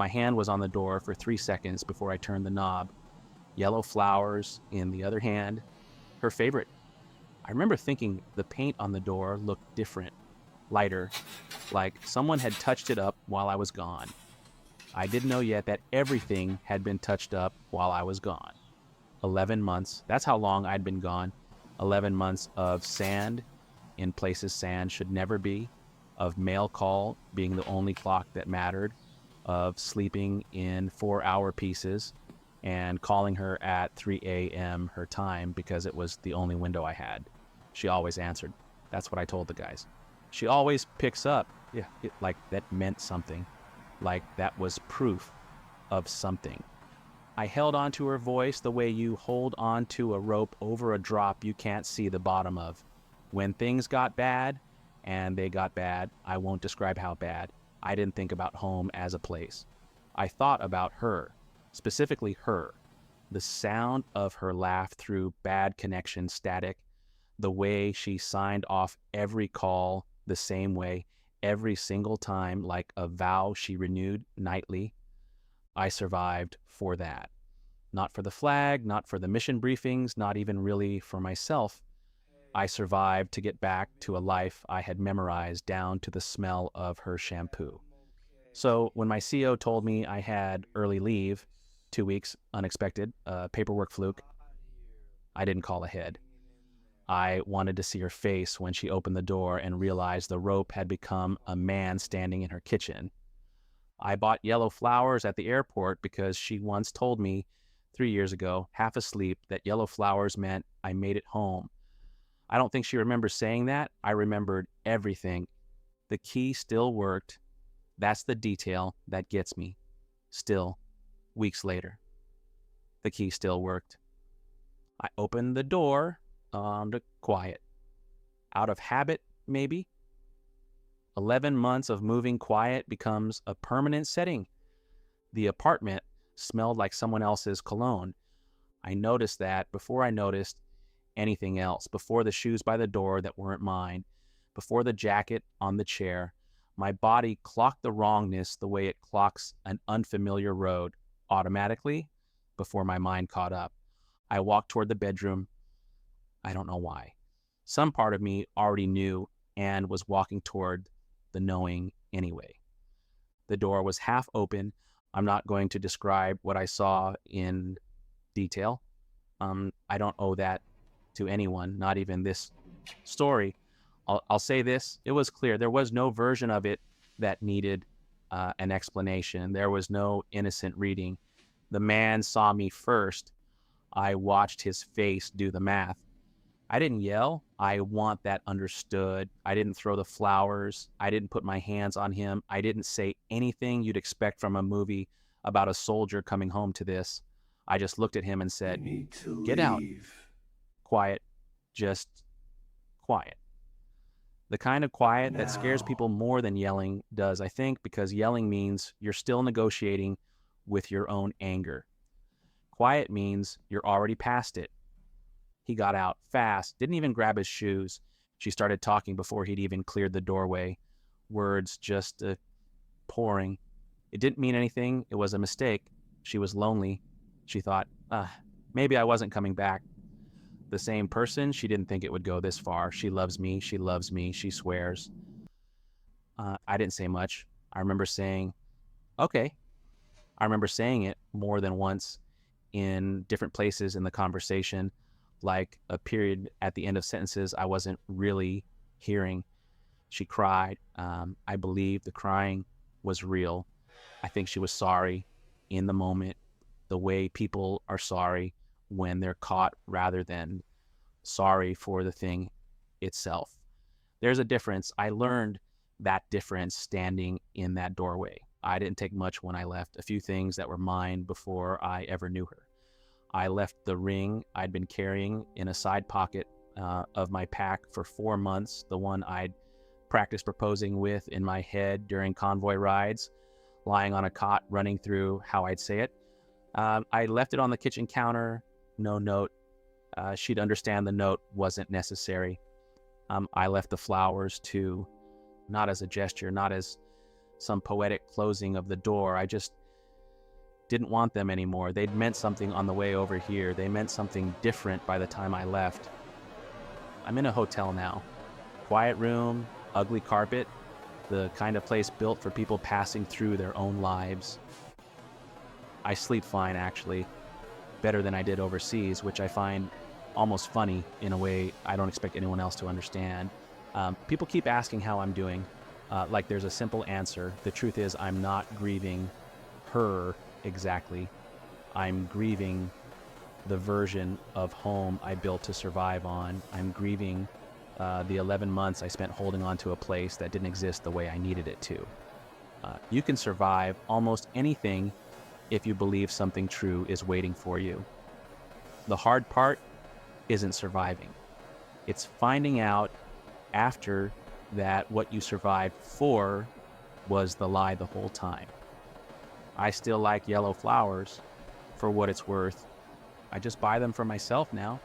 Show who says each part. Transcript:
Speaker 1: My hand was on the door for 3 seconds before I turned the knob. Yellow flowers in the other hand, her favorite. I remember thinking the paint on the door looked different, lighter, like someone had touched it up while I was gone. I didn't know yet that everything had been touched up while I was gone. 11 months, that's how long I'd been gone. 11 months of sand in places sand should never be, of mail call being the only clock that mattered, of sleeping in 4-hour pieces and calling her at 3 a.m. her time because it was the only window I had. She always answered. That's what I told the guys. She always picks up. Yeah, like that meant something. Like that was proof of something. I held on to her voice the way you hold on to a rope over a drop you can't see the bottom of. When things got bad, and they got bad, I won't describe how bad, I didn't think about home as a place. I thought about her, specifically her, the sound of her laugh through bad connection static, the way she signed off every call the same way, every single time like a vow she renewed nightly. I survived for that. Not for the flag, not for the mission briefings, not even really for myself. I survived to get back to a life I had memorized down to the smell of her shampoo. So when my CO told me I had early leave, 2 weeks, unexpected, paperwork fluke, I didn't call ahead. I wanted to see her face when she opened the door and realized the rope had become a man standing in her kitchen. I bought yellow flowers at the airport because she once told me 3 years ago, half asleep, that yellow flowers meant I made it home. I don't think she remembers saying that. I remembered everything. The key still worked. That's the detail that gets me. Still, weeks later, the key still worked. I opened the door to quiet. Out of habit, maybe. 11 months of moving quiet becomes a permanent setting. The apartment smelled like someone else's cologne. I noticed that before I noticed anything else, before the shoes by the door that weren't mine, before the jacket on the chair. My body clocked the wrongness the way it clocks an unfamiliar road, automatically, before my mind caught up. I walked toward the bedroom. I don't know why. Some part of me already knew and was walking toward the knowing anyway. The door was half open. I'm not going to describe what I saw in detail. I don't owe that to anyone, not even this story. I'll say this, it was clear. There was no version of it that needed an explanation. There was no innocent reading. The man saw me first. I watched his face do the math. I didn't yell. I want that understood. I didn't throw the flowers. I didn't put my hands on him. I didn't say anything you'd expect from a movie about a soldier coming home to this. I just looked at him and said,
Speaker 2: You need to
Speaker 1: "Get out."
Speaker 2: leave.
Speaker 1: Quiet. Just quiet. The kind of quiet that scares
Speaker 2: Now.
Speaker 1: people more than yelling does, I think, because yelling means you're still negotiating with your own anger. Quiet means you're already past it. He got out fast, didn't even grab his shoes. She started talking before he'd even cleared the doorway. Words just pouring. It didn't mean anything. It was a mistake. She was lonely. She thought, maybe I wasn't coming back. The same person, she didn't think it would go this far. She loves me, she swears. I didn't say much. I remember saying, okay. I remember saying it more than once in different places in the conversation, like a period at the end of sentences I wasn't really hearing. She cried. I believe the crying was real. I think she was sorry in the moment, the way people are sorry when they're caught rather than sorry for the thing itself. There's a difference. I learned that difference standing in that doorway. I didn't take much when I left, a few things that were mine before I ever knew her. I left the ring I'd been carrying in a side pocket of my pack for 4 months, the one I'd practiced proposing with in my head during convoy rides, lying on a cot running through how I'd say it. I left it on the kitchen counter, no note. She'd understand the note wasn't necessary. I left the flowers too, not as a gesture, not as some poetic closing of the door. I just didn't want them anymore. They'd meant something on the way over here. They meant something different by the time I left. I'm in a hotel now. Quiet room, ugly carpet, the kind of place built for people passing through their own lives. I sleep fine, actually, better than I did overseas, which I find almost funny in a way I don't expect anyone else to understand. People keep asking how I'm doing, like there's a simple answer. The truth is, I'm not grieving her exactly. I'm grieving the version of home I built to survive on. I'm grieving the 11 months I spent holding on to a place that didn't exist the way I needed it to. You can survive almost anything if you believe something true is waiting for you. The hard part isn't surviving. It's finding out after that what you survived for was the lie the whole time. I still like yellow flowers for what it's worth. I just buy them for myself now.